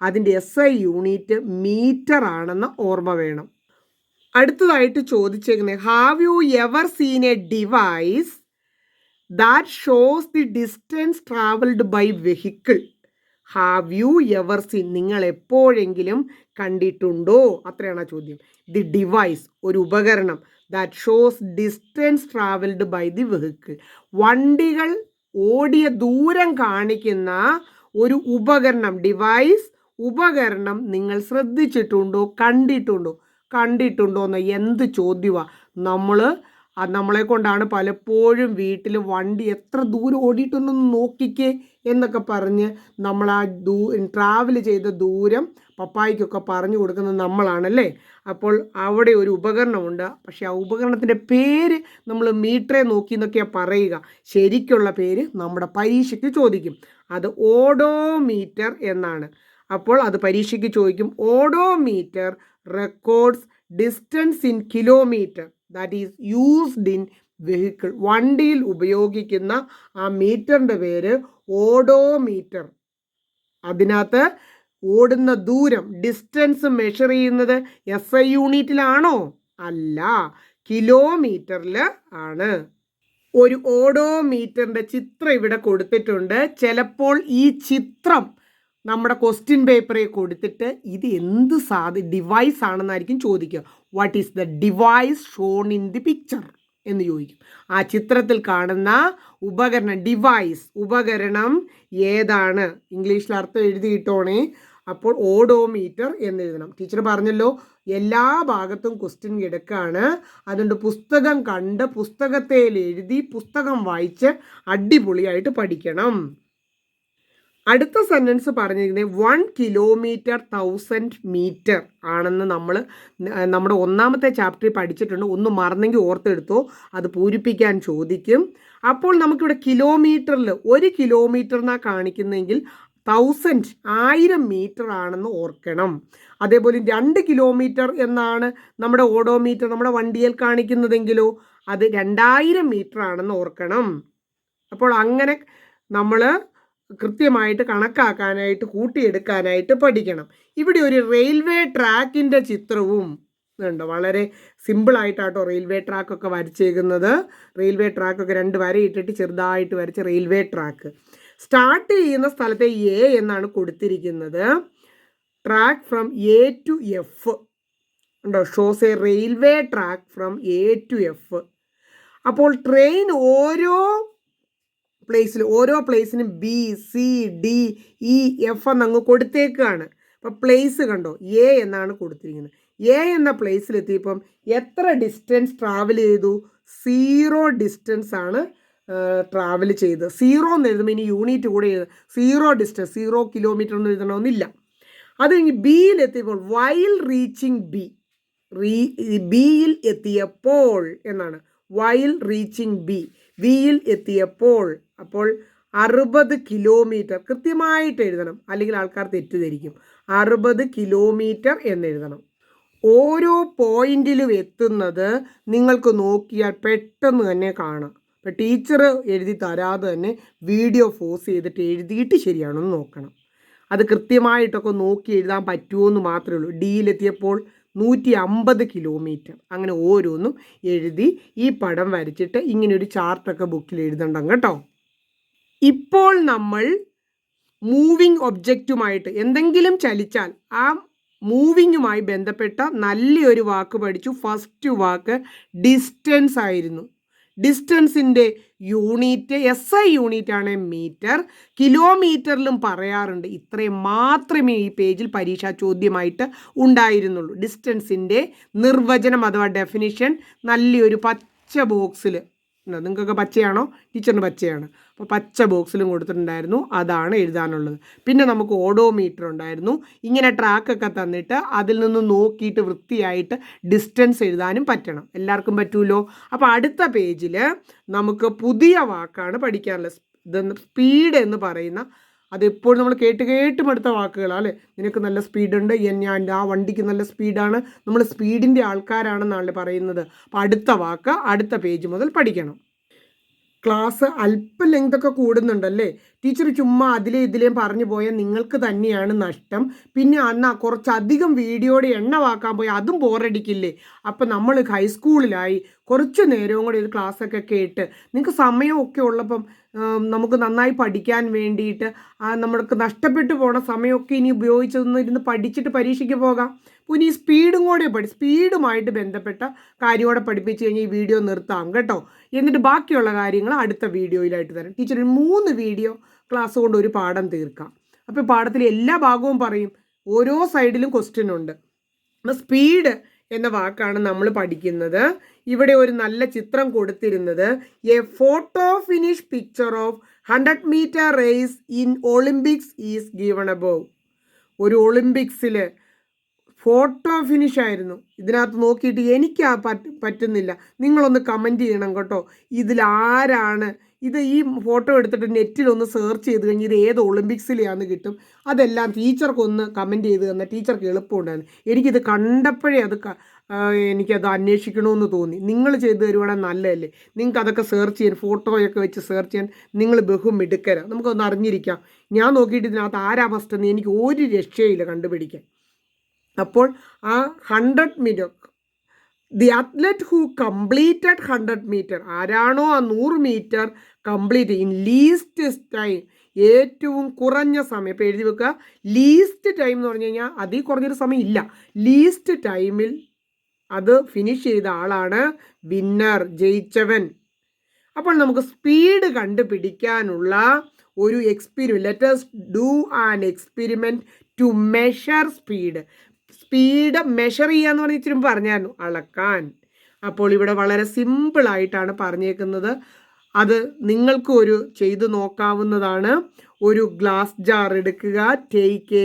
അതിൻ്റെ SI യൂണിറ്റ് മീറ്റർ ആണെന്ന് ഓർമ്മ വേണം. അടുത്തതായിട്ട് ചോദിച്ചേക്കുന്നത്, have you ever seen a device that shows the distance travelled by vehicle? Have you ever seen, നിങ്ങൾ എപ്പോഴെങ്കിലും കണ്ടിട്ടുണ്ടോ? അത്രയാണ് ചോദ്യം. ദി ഡിവൈസ്, ഒരു ഉപകരണം, that shows distance travelled by the vehicle, വണ്ടികൾ ഓടിയ ദൂരം കാണിക്കുന്ന ഒരു ഉപകരണം, ഡിവൈസ്, ഉപകരണം നിങ്ങൾ ശ്രദ്ധിച്ചിട്ടുണ്ടോ, കണ്ടിട്ടുണ്ടോ എന്ന് എന്ത് ചോദ്യമാണ്. നമ്മളെ കൊണ്ടാണ് പലപ്പോഴും വീട്ടിൽ വണ്ടി എത്ര ദൂരം ഓടിയിട്ടുണ്ടെന്ന് നോക്കിക്കേ എന്നൊക്കെ പറഞ്ഞ് നമ്മൾ ആ ട്രാവൽ ചെയ്ത ദൂരം പപ്പായ്ക്കൊക്കെ പറഞ്ഞു കൊടുക്കുന്നത് നമ്മളാണല്ലേ. അപ്പോൾ അവിടെ ഒരു ഉപകരണമുണ്ട്, പക്ഷെ ആ ഉപകരണത്തിൻ്റെ പേര് നമ്മൾ മീറ്ററെ നോക്കി എന്നൊക്കെയാണ് പറയുക. ശരിക്കുള്ള പേര് നമ്മുടെ പരീക്ഷയ്ക്ക് ചോദിക്കും. അത് ഓഡോമീറ്റർ എന്നാണ്. അപ്പോൾ അത് പരീക്ഷയ്ക്ക് ചോദിക്കും. Odometer records distance in kilometre that is used in vehicle. വണ്ടിയിൽ ഉപയോഗിക്കുന്ന ആ മീറ്ററിൻ്റെ പേര് ഓഡോമീറ്റർ. അതിനകത്ത് ഓടുന്ന ദൂരം, ഡിസ്റ്റൻസ് മെഷർ ചെയ്യുന്നത് SI യൂണിറ്റിലാണോ? അല്ല, കിലോമീറ്ററിൽ ആണ്. ഒരു ഓഡോമീറ്ററിൻ്റെ ചിത്രം ഇവിടെ കൊടുത്തിട്ടുണ്ട്. ചിലപ്പോൾ ഈ ചിത്രം നമ്മുടെ ക്വസ്റ്റ്യൻ പേപ്പറിൽ കൊടുത്തിട്ട് ഇത് എന്ത് ഡിവൈസ് ആണെന്നായിരിക്കും ചോദിക്കുക. What is the device shown in the picture എന്ന് ചോദിക്കും. ആ ചിത്രത്തിൽ കാണുന്ന ഉപകരണം, ഡിവൈസ്, ഉപകരണം ഏതാണ്? ഇംഗ്ലീഷിൽ അർത്ഥം എഴുതിയിട്ടോണേ. അപ്പോൾ ഓഡോമീറ്റർ എന്നെഴുതണം. ടീച്ചർ പറഞ്ഞല്ലോ എല്ലാ ഭാഗത്തും ക്വസ്റ്റ്യൻ കിടക്കാണ്. അതുകൊണ്ട് പുസ്തകം കണ്ട് പുസ്തകത്തിൽ എഴുതി പുസ്തകം വായിച്ച് അടിപൊളിയായിട്ട് പഠിക്കണം. അടുത്ത സെൻറ്റൻസ് പറഞ്ഞിരിക്കുന്നത് 1 കിലോമീറ്റർ 1000 മീറ്റർ ആണെന്ന് നമ്മൾ നമ്മുടെ ഒന്നാമത്തെ ചാപ്റ്ററിൽ പഠിച്ചിട്ടുണ്ട്. ഒന്ന് മറന്നെങ്കിൽ ഓർത്തെടുത്തോ, അത് പൂരിപ്പിക്കാൻ ചോദിക്കും. അപ്പോൾ നമുക്കിവിടെ കിലോമീറ്ററിൽ 1 കിലോമീറ്റർ എന്നാണ് കാണിക്കുന്നതെങ്കിൽ 1000 മീറ്റർ ആണെന്ന് ഓർക്കണം. അതേപോലെ 2 കിലോമീറ്റർ എന്നാണ് നമ്മുടെ ഓഡോമീറ്റർ നമ്മുടെ വണ്ടിയിൽ കാണിക്കുന്നതെങ്കിലോ അത് 2000 മീറ്റർ ആണെന്ന് ഓർക്കണം. അപ്പോൾ അങ്ങനെ നമ്മൾ കൃത്യമായിട്ട് കണക്കാക്കാനായിട്ട് കൂട്ടിയെടുക്കാനായിട്ട് പഠിക്കണം. ഇവിടെ ഒരു റെയിൽവേ ട്രാക്കിൻ്റെ ചിത്രവും ഉണ്ട്. വളരെ സിമ്പിളായിട്ടാട്ടോ റെയിൽവേ ട്രാക്കൊക്കെ വരച്ചേക്കുന്നത്. റെയിൽവേ ട്രാക്കൊക്കെ 2 വരയിട്ടിട്ട് ചെറുതായിട്ട് വരച്ച റെയിൽവേ ട്രാക്ക്. സ്റ്റാർട്ട് ചെയ്യുന്ന സ്ഥലത്തെ എ എന്നാണ് കൊടുത്തിരിക്കുന്നത്. Track from A to F ഉണ്ടോ, shows a railway track from A to F. അപ്പോൾ ട്രെയിൻ ഓരോ പ്ലേസിനും B, C, D, E, F എന്നങ്ങ് കൊടുത്തേക്കാണ്. അപ്പോൾ പ്ലേസ് കണ്ടോ, എ എന്നാണ് കൊടുത്തിരിക്കുന്നത്. എ എന്ന പ്ലേസിലെത്തിയപ്പം എത്ര ഡിസ്റ്റൻസ് ട്രാവൽ ചെയ്തു? 0 ഡിസ്റ്റൻസ് ആണ് ട്രാവൽ ചെയ്ത്. 0 എന്ന് എഴുതുമ്പോൾ ഇനി യൂണിറ്റ് കൂടെ എഴുതുക. 0 ഡിസ്റ്റൻസ്, 0 കിലോമീറ്റർ ഒന്നും എഴുതണമെന്നില്ല. അത് കഴിഞ്ഞ് ബിയിലെത്തിയപ്പോൾ വൈൽ റീച്ചിങ് ബി, ബിയിൽ എത്തിയപ്പോൾ എന്നാണ്. വൈൽ റീച്ചിങ് ബി, ബിയിൽ എത്തിയപ്പോൾ. അപ്പോൾ 60 കിലോമീറ്റർ കൃത്യമായിട്ട് എഴുതണം, അല്ലെങ്കിൽ ആൾക്കാർ തെറ്റിദ്ധരിക്കും. 60 കിലോമീറ്റർ എന്നെഴുതണം. ഓരോ പോയിന്റിലും എത്തുന്നത് നിങ്ങൾക്ക് നോക്കിയാൽ പെട്ടെന്ന് തന്നെ കാണാം. ഇപ്പം ടീച്ചർ എഴുതി തരാതെ തന്നെ വീഡിയോ ഫോസ് ചെയ്തിട്ട് എഴുതിയിട്ട് ശരിയാണെന്ന് നോക്കണം. അത് കൃത്യമായിട്ടൊക്കെ നോക്കി എഴുതാൻ പറ്റുമോ എന്ന് മാത്രമേ ഉള്ളൂ. ഡിയിലെത്തിയപ്പോൾ 150 കിലോമീറ്റർ. അങ്ങനെ ഓരോന്നും എഴുതി ഈ പടം വരച്ചിട്ട് ഇങ്ങനെ ഒരു ചാർട്ടൊക്കെ ബുക്കിൽ എഴുതണം കേട്ടോ. ഇപ്പോൾ നമ്മൾ മൂവിങ് ഒബ്ജക്റ്റുമായിട്ട് എന്തെങ്കിലും ചലിച്ചാൽ ആ മൂവിങ്ങുമായി ബന്ധപ്പെട്ട നല്ലൊരു വാക്ക് പഠിച്ചു. ഫസ്റ്റ് വാക്ക് ഡിസ്റ്റൻസ് ആയിരുന്നു. ഡിസ്റ്റൻസിൻ്റെ യൂണിറ്റ് SI യൂണിറ്റ് ആണ് മീറ്റർ. കിലോമീറ്ററിലും പറയാറുണ്ട്. ഇത്രയും മാത്രമേ ഈ പേജിൽ പരീക്ഷാ ചോദ്യമായിട്ട് ഉണ്ടായിരുന്നുള്ളൂ. ഡിസ്റ്റൻസിൻ്റെ നിർവചനം അഥവാ ഡെഫിനിഷൻ നല്ലൊരു പച്ച ബോക്സിൽ, നിങ്ങൾക്കൊക്കെ പച്ചയാണോ? ടീച്ചറിന് പച്ചയാണ്. അപ്പോൾ പച്ച ബോക്സിലും കൊടുത്തിട്ടുണ്ടായിരുന്നു. അതാണ് എഴുതാനുള്ളത്. പിന്നെ നമുക്ക് ഓഡോമീറ്റർ ഉണ്ടായിരുന്നു. ഇങ്ങനെ ട്രാക്കൊക്കെ തന്നിട്ട് അതിൽ നിന്ന് നോക്കിയിട്ട് വൃത്തിയായിട്ട് ഡിസ്റ്റൻസ് എഴുതാനും പറ്റണം. എല്ലാവർക്കും പറ്റുമല്ലോ. അപ്പോൾ അടുത്ത പേജിൽ നമുക്ക് പുതിയ വാക്കാണ് പഠിക്കാനുള്ളത്. സ്പീഡ് എന്ന് പറയുന്ന, അതെപ്പോഴും നമ്മൾ കേട്ട് മടുത്ത വാക്കുകളാണ് അല്ലേ. നിനക്ക് നല്ല സ്പീഡുണ്ട്, ഞാൻ ആ വണ്ടിക്ക് നല്ല സ്പീഡാണ്, നമ്മൾ സ്പീഡിൻ്റെ ആൾക്കാരാണെന്നാണ് പറയുന്നത്. അപ്പോൾ അടുത്ത വാക്ക് അടുത്ത പേജ് മുതൽ പഠിക്കണം. ക്ലാസ് അല്പം ലെങ്തൊക്കെ കൂടുന്നുണ്ടല്ലേ. ടീച്ചർ ചുമ്മാ ഇതിലേയും പറഞ്ഞു പോയാൽ നിങ്ങൾക്ക് തന്നെയാണ് നഷ്ടം. പിന്നെ കുറച്ചധികം വീഡിയോയുടെ എണ്ണമാക്കാൻ പോയാൽ അതും ബോറടിക്കില്ലേ. അപ്പം നമ്മൾ ഹൈസ്കൂളിലായി കുറച്ച് നേരവും കൂടി ഒരു ക്ലാസ്സൊക്കെ കേട്ട് നിങ്ങൾക്ക് സമയമൊക്കെ ഉള്ളപ്പം നമുക്ക് നന്നായി പഠിക്കാൻ വേണ്ടിയിട്ട് നമ്മൾക്ക് നഷ്ടപ്പെട്ടു പോണ സമയമൊക്കെ ഇനി ഉപയോഗിച്ചൊന്നിരുന്ന് പഠിച്ചിട്ട് പരീക്ഷയ്ക്ക് പോകാം. പിന്നെ ഈ സ്പീഡും കൂടെ സ്പീഡുമായിട്ട് ബന്ധപ്പെട്ട കാര്യത്തോടെ പഠിപ്പിച്ച് കഴിഞ്ഞാൽ ഈ വീഡിയോ നിർത്താം കേട്ടോ. എന്നിട്ട് ബാക്കിയുള്ള കാര്യങ്ങൾ അടുത്ത വീഡിയോയിലായിട്ട് തരാം. ടീച്ചർ 3 വീഡിയോ ക്ലാസ് കൊണ്ട് ഒരു പാഠം തീർക്കാം. അപ്പോൾ പാഠത്തിലെ എല്ലാ ഭാഗവും പറയും. ഓരോ സൈഡിലും ക്വസ്റ്റ്യൻ ഉണ്ട്. അപ്പോൾ സ്പീഡ് എന്ന വാക്കാണ് നമ്മൾ പഠിക്കുന്നത്. ഇവിടെ ഒരു നല്ല ചിത്രം കൊടുത്തിരുന്നത് a photo finish picture of 100 metre race in Olympics is given above. ഒരു ഒളിമ്പിക്സിൽ ഫോട്ടോ ഫിനിഷ് ആയിരുന്നു. ഇതിനകത്ത് നോക്കിയിട്ട് എനിക്ക് പറ്റുന്നില്ല. നിങ്ങളൊന്ന് കമൻറ്റ് ചെയ്യണം കേട്ടോ. ഇതിലാരാണ് ഇത്? ഈ ഫോട്ടോ എടുത്തിട്ട് നെറ്റിലൊന്ന് സെർച്ച് ചെയ്ത് കഴിഞ്ഞ് ഇത് ഏത് ഒളിമ്പിക്സിലെയാണെന്ന് കിട്ടും. അതെല്ലാം ടീച്ചർക്കൊന്ന് കമൻറ്റ് ചെയ്ത് തന്നാൽ ടീച്ചർക്ക് എളുപ്പമുണ്ടായിരുന്നു. എനിക്കിത് കണ്ടപ്പോഴേ എനിക്കത് അന്വേഷിക്കണമെന്ന് തോന്നി. നിങ്ങൾ ചെയ്ത് തരുവാണെങ്കിൽ നല്ലതല്ലേ. നിങ്ങൾക്ക് അതൊക്കെ സെർച്ച് ചെയ്യാൻ, ഫോട്ടോയൊക്കെ വെച്ച് സെർച്ച് ചെയ്യാൻ നിങ്ങൾ ബഹുമിടുക്കരാണ്. നമുക്കൊന്ന് അറിഞ്ഞിരിക്കാം. ഞാൻ നോക്കിയിട്ട് ഇതിനകത്ത് ആരാ ഫസ്റ്റ് എന്ന് എനിക്ക് ഒരു രക്ഷയില്ല കണ്ടുപിടിക്കാൻ. അപ്പോൾ ആ 100 metre the athlete who completed 100 metre, ആരാണോ ആ 100 metre complete in least time, ഏറ്റവും കുറഞ്ഞ സമയം. ഇപ്പോൾ എഴുതി വെക്കുക, ലീസ്റ്റ് ടൈം എന്ന് പറഞ്ഞു കഴിഞ്ഞാൽ അതിൽ കുറഞ്ഞൊരു സമയം ഇല്ല, ലീസ്റ്റ് ടൈമിൽ അത് ഫിനിഷ് ചെയ്ത ആളാണ് വിന്നർ, ജയിച്ചവൻ. അപ്പോൾ നമുക്ക് സ്പീഡ് കണ്ടുപിടിക്കാനുള്ള ഒരു experiment, let us do an experiment to measure speed. Speed measure ചെയ്യാന്ന് പറഞ്ഞ് ഇച്ചിരി പറഞ്ഞായിരുന്നു, അളക്കാൻ. അപ്പോൾ ഇവിടെ വളരെ സിമ്പിളായിട്ടാണ് പറഞ്ഞേക്കുന്നത്. അത് നിങ്ങൾക്ക് ഒരു ചെയ്തു നോക്കാവുന്നതാണ്. ഒരു ഗ്ലാസ് ജാർ എടുക്കുക, take a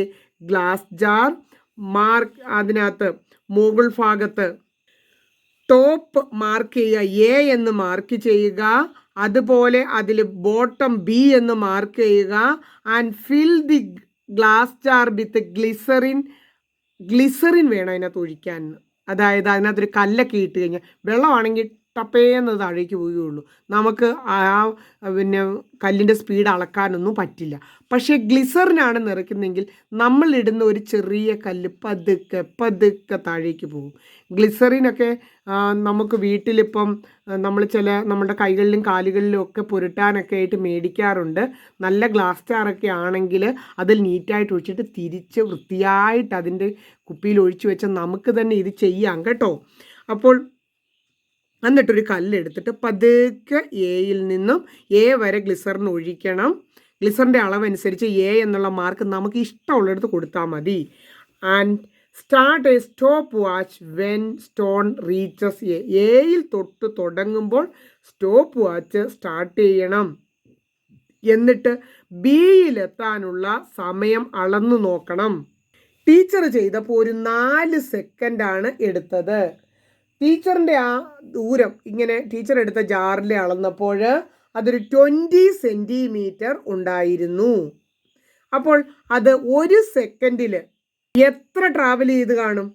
glass jar, mark അതിനകത്ത് മുകൾ ഭാഗത്ത് ടോപ്പ് മാർക്ക് ചെയ്യുക, എ എന്ന് മാർക്ക് ചെയ്യുക, അതുപോലെ അതിൽ ബോട്ടം ബി എന്ന് മാർക്ക് ചെയ്യുക. And fill the glass jar with glycerine. Glycerine വേണം അതിനകത്ത് ഒഴിക്കാൻ. അതായത് അതിനകത്തൊരു കല്ലൊക്കെ ഇട്ട് കഴിഞ്ഞാൽ വെള്ളമാണെങ്കിൽ ടപ്പേന്നത് താഴേക്ക് പോവുകയുള്ളൂ. നമുക്ക് പിന്നെ കല്ലിൻ്റെ സ്പീഡ് അളക്കാനൊന്നും പറ്റില്ല. പക്ഷേ ഗ്ലിസറിനാണ് നിറയ്ക്കുന്നതെങ്കിൽ നമ്മളിടുന്ന ഒരു ചെറിയ കല്ല് പതുക്കെ പതുക്കെ താഴേക്ക് പോകും. ഗ്ലിസറിനൊക്കെ നമുക്ക് വീട്ടിലിപ്പം നമ്മൾ നമ്മുടെ കൈകളിലും കാലുകളിലും ഒക്കെ പുരട്ടാനൊക്കെ ആയിട്ട് മേടിക്കാറുണ്ട്. നല്ല ഗ്ലാസ് ജാറൊക്കെ ആണെങ്കിൽ അതിൽ നീറ്റായിട്ട് ഒഴിച്ചിട്ട് തിരിച്ച് വൃത്തിയായിട്ട് അതിൻ്റെ കുപ്പിയിൽ ഒഴിച്ചു വെച്ചാൽ നമുക്ക് തന്നെ ഇത് ചെയ്യാം കേട്ടോ. അപ്പോൾ എന്നിട്ടൊരു കല്ലെടുത്തിട്ട് പതുക്കെ എയിൽ നിന്നും എ വരെ ഗ്ലിസറിന് ഒഴിക്കണം. ഗ്ലിസറിൻ്റെ അളവനുസരിച്ച് എ എന്നുള്ള മാർക്ക് നമുക്ക് ഇഷ്ടമുള്ളിടത്ത് കൊടുത്താൽ മതി. And start A stop watch when stone reaches A. എയിൽ തൊട്ട് തുടങ്ങുമ്പോൾ സ്റ്റോപ്പ് വാച്ച് സ്റ്റാർട്ട് ചെയ്യണം. എന്നിട്ട് ബിയിലെത്താനുള്ള സമയം അളന്നു നോക്കണം. ടീച്ചർ ചെയ്തപ്പോൾ ഒരു 4 സെക്കൻഡാണ് എടുത്തത്. ടീച്ചറിൻ്റെ ആ ദൂരം ഇങ്ങനെ ടീച്ചർ എടുത്ത ജാറിൽ അളന്നപ്പോൾ അതൊരു 20 സെൻറ്റിമീറ്റർ ഉണ്ടായിരുന്നു. അപ്പോൾ അത് 1 സെക്കൻഡിൽ എത്ര ട്രാവൽ ചെയ്ത് കാണും?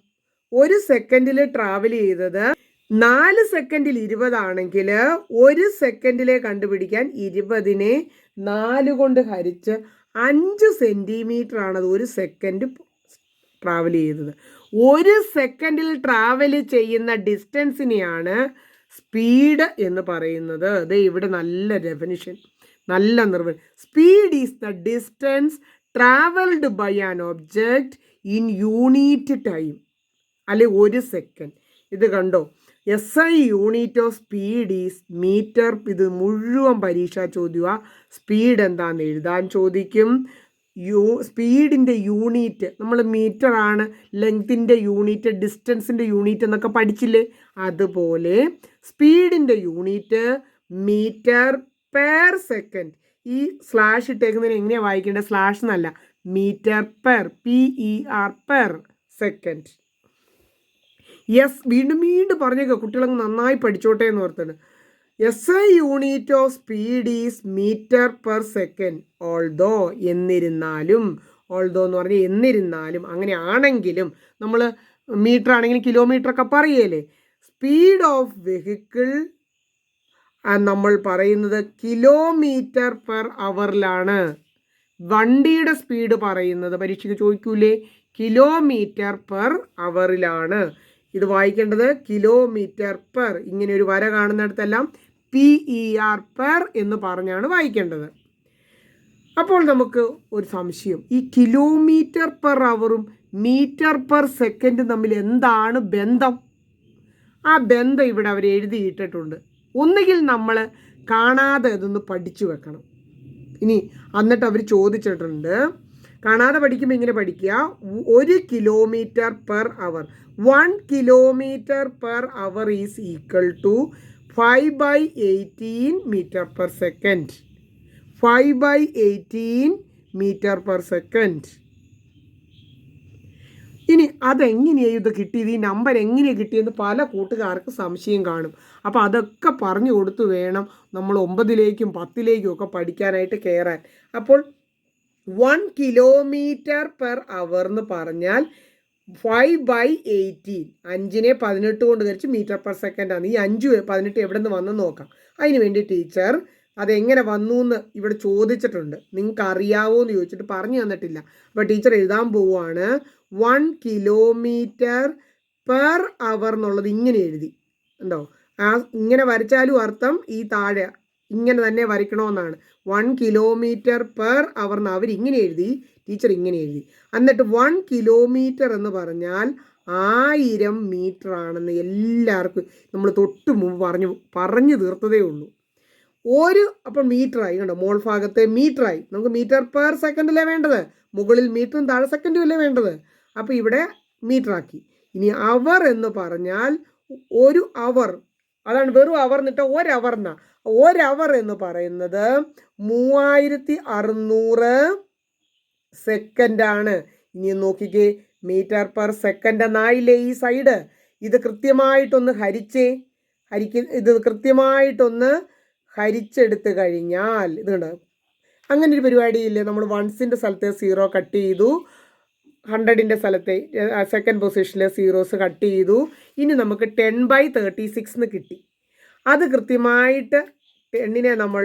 1 സെക്കൻഡിൽ ട്രാവൽ ചെയ്തത് 4 സെക്കൻഡിൽ 20 ആണെങ്കിൽ 1 സെക്കൻഡിലെ കണ്ടുപിടിക്കാൻ 20നെ 4 കൊണ്ട് ഹരിച്ച് 5 സെൻറ്റിമീറ്റർ ആണത് 1 സെക്കൻഡ് ട്രാവൽ ചെയ്തത്. 1 സെക്കൻഡിൽ ട്രാവൽ ചെയ്യുന്ന ഡിസ്റ്റൻസിനെയാണ് സ്പീഡ് എന്ന് പറയുന്നത്. അത് ഇവിടെ നല്ല ഡെഫിനിഷൻ, നല്ല നിർവചനം. Speed is the distance travelled by an object in unit time. അല്ലെ 1 സെക്കൻഡ്. ഇത് കണ്ടോ, SI unit of speed is metre. ഇത് മുഴുവൻ പരീക്ഷാ ചോദ്യമാണ്. സ്പീഡ് എന്താണെന്ന് എഴുതാൻ ചോദിക്കും. സ്പീഡിൻ്റെ യൂണിറ്റ് നമ്മൾ മീറ്റർ ആണ്, ലെങ്തിൻ്റെ യൂണിറ്റ്, ഡിസ്റ്റൻസിൻ്റെ യൂണിറ്റ് എന്നൊക്കെ പഠിച്ചില്ലേ? അതുപോലെ സ്പീഡിൻ്റെ യൂണിറ്റ് മീറ്റർ പെർ സെക്കൻഡ്. ഈ സ്ലാഷ് ഇട്ടേക്കുന്നതിന് എങ്ങനെയാണ് വായിക്കേണ്ടത്? സ്ലാഷ് എന്നല്ല, metre per, PER per second. വീണ്ടും വീണ്ടും പറഞ്ഞേക്കുക, കുട്ടികളങ്ങ് നന്നായി പഠിച്ചോട്ടെ എന്ന് ഓർത്താണ്. SI unit of speed is metre per second. Although, എന്നിരുന്നാലും, ഓൾദോ എന്ന് പറഞ്ഞാൽ എന്നിരുന്നാലും, അങ്ങനെ ആണെങ്കിലും നമ്മൾ മീറ്റർ ആണെങ്കിലും കിലോമീറ്റർ ഒക്കെ പറയല്ലേ. സ്പീഡ് ഓഫ് വെഹിക്കിൾ നമ്മൾ പറയുന്നത് കിലോമീറ്റർ പെർ അവറിലാണ്. വണ്ടിയുടെ സ്പീഡ് പറയുന്നത് പരീക്ഷയ്ക്ക് ചോദിക്കൂലേ, കിലോമീറ്റർ പെർ അവറിലാണ്. ഇത് വായിക്കേണ്ടത് കിലോമീറ്റർ പെർ, ഇങ്ങനെ ഒരു വര കാണുന്നിടത്തെല്ലാം PER പെർ എന്ന് പറഞ്ഞാണ് വായിക്കേണ്ടത്. അപ്പോൾ നമുക്ക് ഒരു സംശയം, ഈ കിലോമീറ്റർ പെർ അവറും മീറ്റർ പെർ സെക്കൻഡും തമ്മിൽ എന്താണ് ബന്ധം? ആ ബന്ധം ഇവിടെ അവർ എഴുതിയിട്ടിട്ടുണ്ട്. ഒന്നുകിൽ നമ്മൾ കാണാതെ അതൊന്ന് പഠിച്ചു വെക്കണം. ഇനി എന്നിട്ട് അവർ ചോദിച്ചിട്ടുണ്ട്, കാണാതെ പഠിക്കുമ്പോൾ ഇങ്ങനെ പഠിക്കുക, 1 kilometre per hour, 1 kilometre per hour is equal to 5/18 metre per second. 5/18 metre per second. ഇനി അതെങ്ങനെയാണ് ഇത് കിട്ടിയത്, ഈ നമ്പർ എങ്ങനെയാണ് കിട്ടിയെന്ന് പല കൂട്ടുകാർക്ക് സംശയം കാണും. അപ്പോൾ അതൊക്കെ പറഞ്ഞു കൊടുത്തു വേണം നമ്മൾ 9ലേക്കും 10ലേക്കും ഒക്കെ പഠിക്കാനായിട്ട് കയറാൻ. അപ്പോൾ 1 കിലോമീറ്റർ പെർ അവർ എന്ന് പറഞ്ഞാൽ 5/18, 5നെ 18 കൊണ്ട് കഴിച്ച് മീറ്റർ പെർ സെക്കൻഡ് ആണ്. ഈ 5 18 എവിടെ നിന്ന് വന്നെന്ന് നോക്കാം. അതിന് വേണ്ടി ടീച്ചർ അതെങ്ങനെ വന്നു എന്ന് ഇവിടെ ചോദിച്ചിട്ടുണ്ട്. നിങ്ങൾക്ക് അറിയാവോ എന്ന് ചോദിച്ചിട്ട് പറഞ്ഞു തന്നിട്ടില്ല. അപ്പോൾ ടീച്ചർ എഴുതാൻ പോവുകയാണ്, 1 കിലോമീറ്റർ പെർ അവർ എന്നുള്ളത് ഇങ്ങനെ എഴുതി ഉണ്ടോ. ആ ഇങ്ങനെ വരച്ചാലും അർത്ഥം ഈ താഴെ ഇങ്ങനെ തന്നെ വരയ്ക്കണമെന്നാണ്. 1 കിലോമീറ്റർ പെർ അവർ എന്ന് അവരിങ്ങനെ എഴുതി, ടീച്ചർ ഇങ്ങനെ എഴുതി. എന്നിട്ട് 1 കിലോമീറ്റർ എന്ന് പറഞ്ഞാൽ 1000 മീറ്റർ ആണെന്ന് എല്ലാവർക്കും നമ്മൾ തൊട്ട് മുമ്പ് പറഞ്ഞു തീർത്തതേ ഉള്ളൂ. അപ്പം മീറ്ററായി കണ്ടോ, മോൾ ഭാഗത്തെ മീറ്ററായി. നമുക്ക് മീറ്റർ പെർ സെക്കൻഡിലേ വേണ്ടത്, മുകളിൽ മീറ്ററും താഴെ സെക്കൻഡും അല്ലേ വേണ്ടത്. അപ്പോൾ ഇവിടെ മീറ്ററാക്കി. ഇനി അവർ എന്ന് പറഞ്ഞാൽ 1 അവർ, അതാണ് വെറും അവർ എന്നിട്ട് 1 അവർ എന്നാ. 1 അവർ എന്ന് പറയുന്നത് 3600 സെക്കൻഡാണ്. ഇനി നോക്കിക്കേ, മീറ്റർ പെർ സെക്കൻഡ് എന്നായില്ലേ ഈ സൈഡ്. ഇത് കൃത്യമായിട്ടൊന്ന് ഇത് കൃത്യമായിട്ടൊന്ന് ഹരിച്ചെടുത്ത് കഴിഞ്ഞാൽ ഇത് കണ്ടോ, അങ്ങനെ ഒരു പരിപാടിയില്ലേ. നമ്മൾ വൺസിൻ്റെ സ്ഥലത്തെ 0 കട്ട് ചെയ്തു, 100ൻ്റെ സ്ഥലത്തെ സെക്കൻഡ് പൊസിഷനിലെ സീറോസ് കട്ട് ചെയ്തു. ഇനി നമുക്ക് 10/36 എന്ന് കിട്ടി. അത് കൃത്യമായിട്ട് 10നെ നമ്മൾ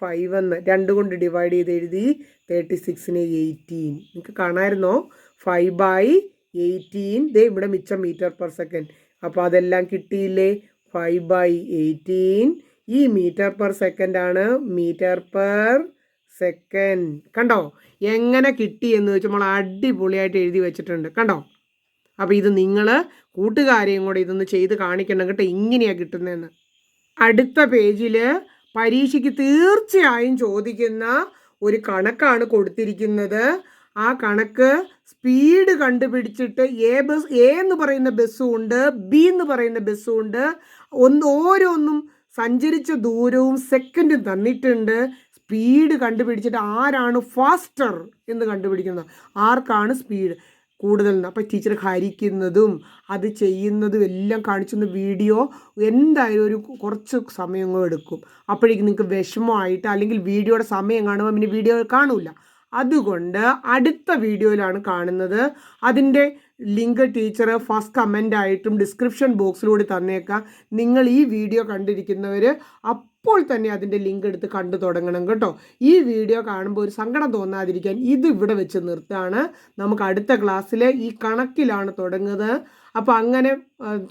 5 എന്ന് 2 കൊണ്ട് ഡിവൈഡ് ചെയ്ത് എഴുതി, 36നെ 18. നിങ്ങൾക്ക് കാണാമായിരുന്നോ? 5/18. ദേ ഇവിടെ മിച്ചം മീറ്റർ പെർ സെക്കൻഡ്. അപ്പോൾ അതെല്ലാം കിട്ടിയില്ലേ? 5/18. ഈ മീറ്റർ പെർ സെക്കൻഡാണ് മീറ്റർ പെർ സെക്കൻഡ്. കണ്ടോ എങ്ങനെ കിട്ടി എന്ന് വെച്ചാൽ നമ്മൾ അടിപൊളിയായിട്ട് എഴുതി വെച്ചിട്ടുണ്ട്. കണ്ടോ? അപ്പോൾ ഇത് നിങ്ങൾ കൂട്ടുകാരെയും കൂടെ ഇതൊന്ന് ചെയ്ത് കാണിക്കണം കേട്ടോ, ഇങ്ങനെയാണ് കിട്ടുന്നതെന്ന്. അടുത്ത പേജിൽ പരീക്ഷയ്ക്ക് തീർച്ചയായും ചോദിക്കുന്ന ഒരു കണക്കാണ് കൊടുത്തിരിക്കുന്നത്. ആ കണക്ക് സ്പീഡ് കണ്ടുപിടിച്ചിട്ട് എ എന്ന് പറയുന്ന ബസ്സും ഉണ്ട്, ബി എന്ന് പറയുന്ന ബസ്സും ഉണ്ട്. ഓരോന്നും സഞ്ചരിച്ച ദൂരവും സെക്കൻഡും തന്നിട്ടുണ്ട്. സ്പീഡ് കണ്ടുപിടിച്ചിട്ട് ആരാണ് ഫാസ്റ്റർ എന്ന് കണ്ടുപിടിക്കുന്നത്, ആർക്കാണ് സ്പീഡ് കൂടുതൽ. അപ്പോൾ ടീച്ചർ ഹരിക്കുന്നതും അത് ചെയ്യുന്നതും എല്ലാം കാണിച്ചുന്ന വീഡിയോ എന്തായാലും ഒരു കുറച്ച് സമയങ്ങൾ എടുക്കും. അപ്പോഴേക്കും നിങ്ങൾക്ക് വിഷമമായിട്ട് അല്ലെങ്കിൽ വീഡിയോയുടെ സമയം കാണുമ്പോൾ പിന്നെ വീഡിയോ കാണൂല. അതുകൊണ്ട് അടുത്ത വീഡിയോയിലാണ് കാണുന്നത്. അതിൻ്റെ ലിങ്ക് ടീച്ചർ ഫസ്റ്റ് കമൻ്റായിട്ടും ഡിസ്ക്രിപ്ഷൻ ബോക്സിലൂടെ തന്നേക്കാം. നിങ്ങൾ ഈ വീഡിയോ കണ്ടിരിക്കുന്നവർ അപ്പോൾ തന്നെ അതിൻ്റെ ലിങ്ക് എടുത്ത് കണ്ടു തുടങ്ങണം കേട്ടോ. ഈ വീഡിയോ കാണുമ്പോൾ ഒരു സങ്കടം തോന്നാതിരിക്കാൻ ഇത് ഇവിടെ വെച്ച് നിർത്താണ്. നമുക്ക് അടുത്ത ക്ലാസ്സിൽ ഈ കണക്കിലാണ് തുടങ്ങുന്നത്. അപ്പോൾ അങ്ങനെ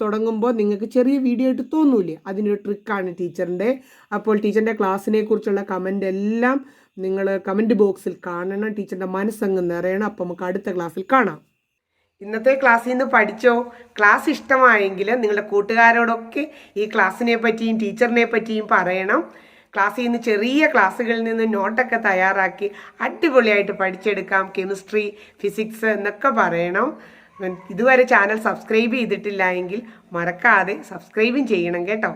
തുടങ്ങുമ്പോൾ നിങ്ങൾക്ക് ചെറിയ വീഡിയോ ആയിട്ട് തോന്നൂലേ, അതിനൊരു ട്രിക്കാണ് ടീച്ചറിൻ്റെ. അപ്പോൾ ടീച്ചറിൻ്റെ ക്ലാസ്സിനെ കുറിച്ചുള്ള കമൻ്റ് എല്ലാം നിങ്ങൾ കമൻറ്റ് ബോക്സിൽ കാണണം. ടീച്ചറിൻ്റെ മനസ്സങ്ങ് നിറയണം. അപ്പോൾ നമുക്ക് അടുത്ത ക്ലാസ്സിൽ കാണാം. ഇന്നത്തെ ക്ലാസ്സിൽ നിന്ന് പഠിച്ചോ? ക്ലാസ് ഇഷ്ടമായെങ്കിൽ നിങ്ങളുടെ കൂട്ടുകാരോടൊക്കെ ഈ ക്ലാസ്സിനെ പറ്റിയും ടീച്ചറിനെ പറ്റിയും പറയണം. ക്ലാസ്സിൽ നിന്ന് ചെറിയ ക്ലാസ്സുകളിൽ നിന്ന് നോട്ടൊക്കെ തയ്യാറാക്കി അടിപൊളിയായിട്ട് പഠിച്ചെടുക്കാം. കെമിസ്ട്രി, ഫിസിക്സ് എന്നൊക്കെ പറയണം. ഇതുവരെ ചാനൽ സബ്സ്ക്രൈബ് ചെയ്തിട്ടില്ല എങ്കിൽ മറക്കാതെ സബ്സ്ക്രൈബും ചെയ്യണം കേട്ടോ.